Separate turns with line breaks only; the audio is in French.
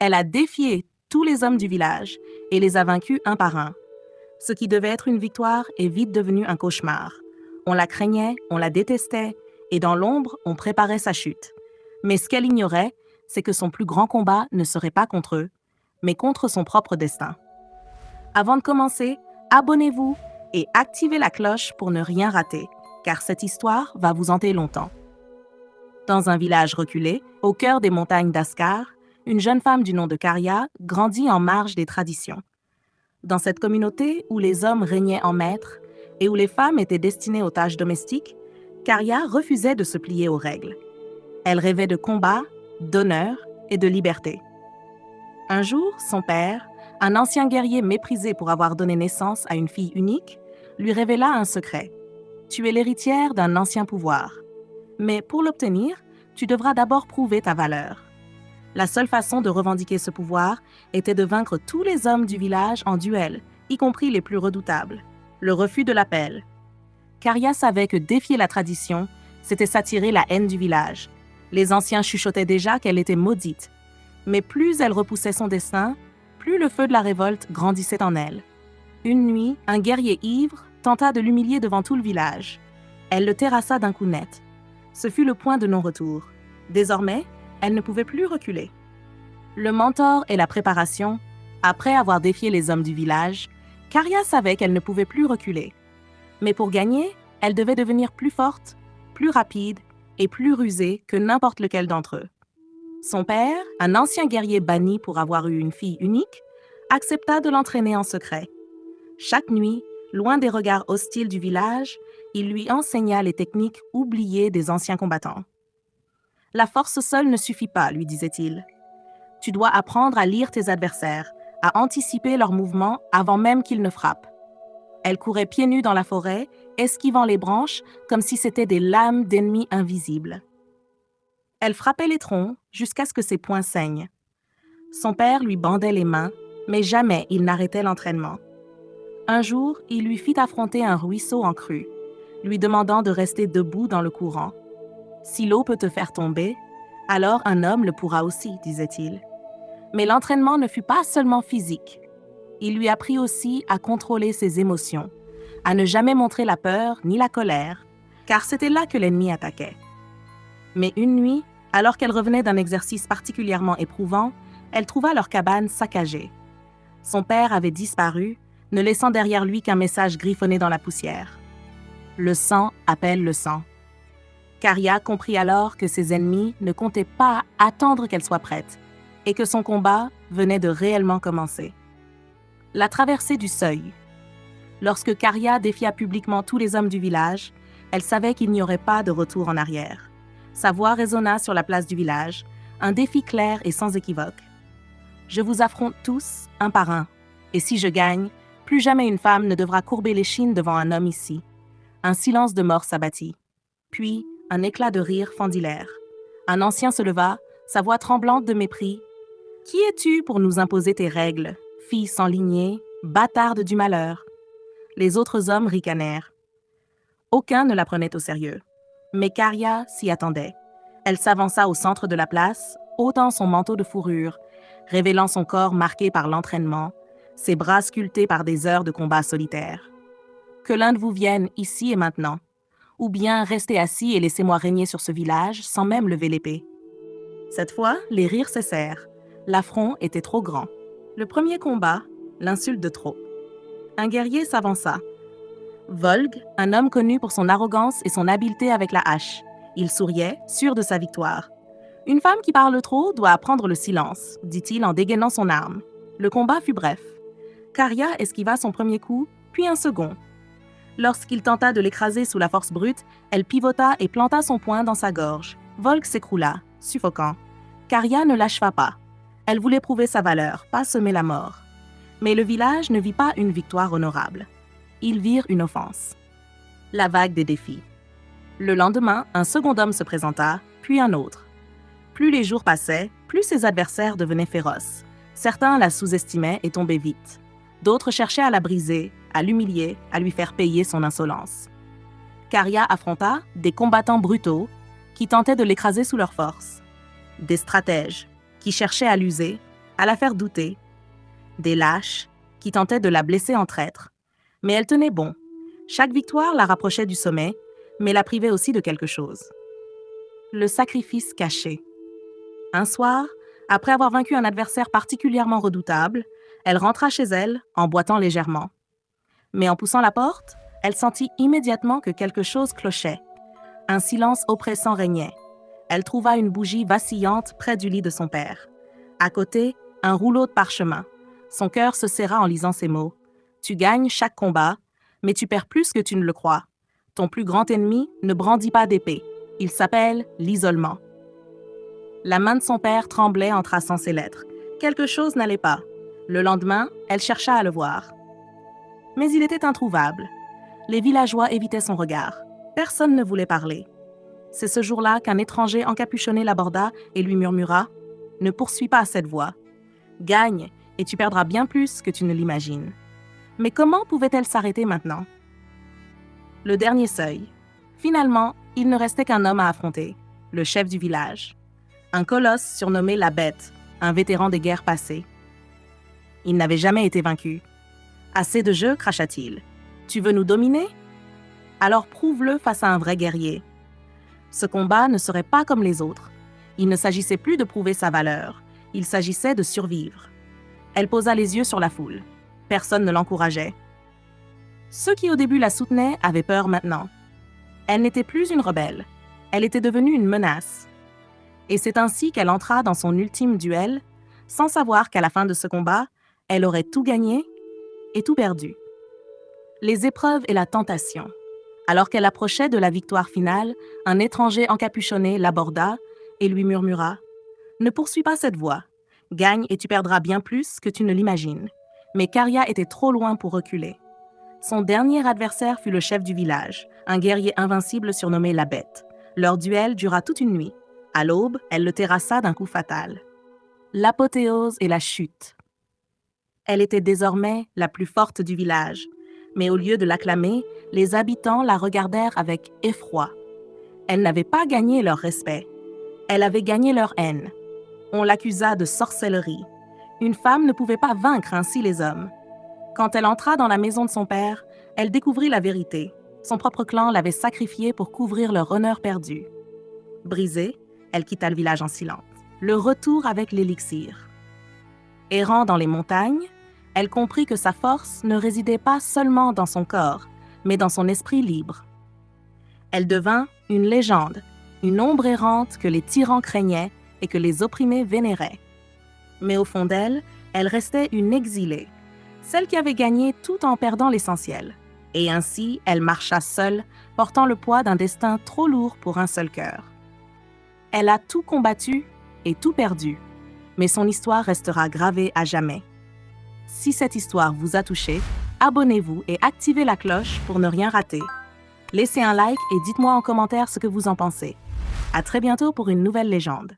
Elle a défié tous les hommes du village et les a vaincus un par un. Ce qui devait être une victoire est vite devenu un cauchemar. On la craignait, on la détestait, et dans l'ombre, on préparait sa chute. Mais ce qu'elle ignorait, c'est que son plus grand combat ne serait pas contre eux, mais contre son propre destin. Avant de commencer, abonnez-vous et activez la cloche pour ne rien rater, car cette histoire va vous hanter longtemps. Dans un village reculé, au cœur des montagnes d'Ascar, une jeune femme du nom de Caria grandit en marge des traditions. Dans cette communauté où les hommes régnaient en maîtres et où les femmes étaient destinées aux tâches domestiques, Caria refusait de se plier aux règles. Elle rêvait de combat, d'honneur et de liberté. Un jour, son père, un ancien guerrier méprisé pour avoir donné naissance à une fille unique, lui révéla un secret. Tu es l'héritière d'un ancien pouvoir. Mais pour l'obtenir, tu devras d'abord prouver ta valeur. La seule façon de revendiquer ce pouvoir était de vaincre tous les hommes du village en duel, y compris les plus redoutables. Le refus de l'appel. Caria savait que défier la tradition, c'était s'attirer la haine du village. Les anciens chuchotaient déjà qu'elle était maudite. Mais plus elle repoussait son destin, plus le feu de la révolte grandissait en elle. Une nuit, un guerrier ivre tenta de l'humilier devant tout le village. Elle le terrassa d'un coup net. Ce fut le point de non-retour. Désormais, elle ne pouvait plus reculer. Le mentor et la préparation, après avoir défié les hommes du village, Caria savait qu'elle ne pouvait plus reculer. Mais pour gagner, elle devait devenir plus forte, plus rapide et plus rusée que n'importe lequel d'entre eux. Son père, un ancien guerrier banni pour avoir eu une fille unique, accepta de l'entraîner en secret. Chaque nuit, loin des regards hostiles du village, il lui enseigna les techniques oubliées des anciens combattants. « La force seule ne suffit pas, lui disait-il. Tu dois apprendre à lire tes adversaires, à anticiper leurs mouvements avant même qu'ils ne frappent. » Elle courait pieds nus dans la forêt, esquivant les branches comme si c'étaient des lames d'ennemis invisibles. Elle frappait les troncs jusqu'à ce que ses poings saignent. Son père lui bandait les mains, mais jamais il n'arrêtait l'entraînement. Un jour, il lui fit affronter un ruisseau en crue, lui demandant de rester debout dans le courant. « Si l'eau peut te faire tomber, alors un homme le pourra aussi, disait-il. » Mais l'entraînement ne fut pas seulement physique. Il lui apprit aussi à contrôler ses émotions, à ne jamais montrer la peur ni la colère, car c'était là que l'ennemi attaquait. Mais une nuit, alors qu'elle revenait d'un exercice particulièrement éprouvant, elle trouva leur cabane saccagée. Son père avait disparu, ne laissant derrière lui qu'un message griffonné dans la poussière. Le sang appelle le sang. Caria comprit alors que ses ennemis ne comptaient pas attendre qu'elle soit prête et que son combat venait de réellement commencer. La traversée du seuil. Lorsque Caria défia publiquement tous les hommes du village, elle savait qu'il n'y aurait pas de retour en arrière. Sa voix résonna sur la place du village, un défi clair et sans équivoque. « Je vous affronte tous, un par un, et si je gagne, plus jamais une femme ne devra courber l'échine devant un homme ici. » Un silence de mort s'abattit. Puis, un éclat de rire fendit l'air. Un ancien se leva, sa voix tremblante de mépris. « Qui es-tu pour nous imposer tes règles, fille sans lignée, bâtarde du malheur ?» Les autres hommes ricanèrent. Aucun ne la prenait au sérieux. Mais Caria s'y attendait. Elle s'avança au centre de la place, ôtant son manteau de fourrure, révélant son corps marqué par l'entraînement, ses bras sculptés par des heures de combat solitaire. « Que l'un de vous vienne ici et maintenant, ou bien restez assis et laissez-moi régner sur ce village sans même lever l'épée. » Cette fois, les rires cessèrent. L'affront était trop grand. Le premier combat, l'insulte de trop. Un guerrier s'avança. Volg, un homme connu pour son arrogance et son habileté avec la hache. Il souriait, sûr de sa victoire. « Une femme qui parle trop doit apprendre le silence, » dit-il en dégainant son arme. Le combat fut bref. Caria esquiva son premier coup, puis un second. Lorsqu'il tenta de l'écraser sous la force brute, elle pivota et planta son poing dans sa gorge. Volg s'écroula, suffocant. Caria ne l'acheva pas. Elle voulait prouver sa valeur, pas semer la mort. Mais le village ne vit pas une victoire honorable. Ils virent une offense. La vague des défis. Le lendemain, un second homme se présenta, puis un autre. Plus les jours passaient, plus ses adversaires devenaient féroces. Certains la sous-estimaient et tombaient vite. D'autres cherchaient à la briser, à l'humilier, à lui faire payer son insolence. Caria affronta des combattants brutaux qui tentaient de l'écraser sous leur force. Des stratèges qui cherchaient à l'user, à la faire douter. Des lâches qui tentaient de la blesser en traître. Mais elle tenait bon. Chaque victoire la rapprochait du sommet, mais la privait aussi de quelque chose. Le sacrifice caché. Un soir, après avoir vaincu un adversaire particulièrement redoutable, elle rentra chez elle en boitant légèrement. Mais en poussant la porte, elle sentit immédiatement que quelque chose clochait. Un silence oppressant régnait. Elle trouva une bougie vacillante près du lit de son père. À côté, un rouleau de parchemin. Son cœur se serra en lisant ces mots. « Tu gagnes chaque combat, mais tu perds plus que tu ne le crois. Ton plus grand ennemi ne brandit pas d'épée. Il s'appelle l'isolement. » La main de son père tremblait en traçant ces lettres. Quelque chose n'allait pas. Le lendemain, elle chercha à le voir. Mais il était introuvable. Les villageois évitaient son regard. Personne ne voulait parler. C'est ce jour-là qu'un étranger encapuchonné l'aborda et lui murmura « Ne poursuis pas cette voie. Gagne, et tu perdras bien plus que tu ne l'imagines. » Mais comment pouvait-elle s'arrêter maintenant? Le dernier seuil. Finalement, il ne restait qu'un homme à affronter, le chef du village. Un colosse surnommé la Bête, un vétéran des guerres passées. Il n'avait jamais été vaincu. « Assez de jeu, cracha-t-il. Tu veux nous dominer? Alors prouve-le face à un vrai guerrier. » Ce combat ne serait pas comme les autres. Il ne s'agissait plus de prouver sa valeur. Il s'agissait de survivre. Elle posa les yeux sur la foule. Personne ne l'encourageait. Ceux qui au début la soutenaient avaient peur maintenant. Elle n'était plus une rebelle. Elle était devenue une menace. Et c'est ainsi qu'elle entra dans son ultime duel, sans savoir qu'à la fin de ce combat, elle aurait tout gagné et tout perdu. Les épreuves et la tentation. Alors qu'elle approchait de la victoire finale, un étranger encapuchonné l'aborda et lui murmura « Ne poursuis pas cette voie. Gagne et tu perdras bien plus que tu ne l'imagines. » Mais Caria était trop loin pour reculer. Son dernier adversaire fut le chef du village, un guerrier invincible surnommé la Bête. Leur duel dura toute une nuit. À l'aube, elle le terrassa d'un coup fatal. L'apothéose et la chute. Elle était désormais la plus forte du village. Mais au lieu de l'acclamer, les habitants la regardèrent avec effroi. Elle n'avait pas gagné leur respect. Elle avait gagné leur haine. On l'accusa de sorcellerie. Une femme ne pouvait pas vaincre ainsi les hommes. Quand elle entra dans la maison de son père, elle découvrit la vérité. Son propre clan l'avait sacrifiée pour couvrir leur honneur perdu. Brisée, elle quitta le village en silence. Le retour avec l'élixir. Errant dans les montagnes, elle comprit que sa force ne résidait pas seulement dans son corps, mais dans son esprit libre. Elle devint une légende, une ombre errante que les tyrans craignaient et que les opprimés vénéraient. Mais au fond d'elle, elle restait une exilée, celle qui avait gagné tout en perdant l'essentiel. Et ainsi, elle marcha seule, portant le poids d'un destin trop lourd pour un seul cœur. Elle a tout combattu et tout perdu, mais son histoire restera gravée à jamais. Si cette histoire vous a touché, abonnez-vous et activez la cloche pour ne rien rater. Laissez un like et dites-moi en commentaire ce que vous en pensez. À très bientôt pour une nouvelle légende.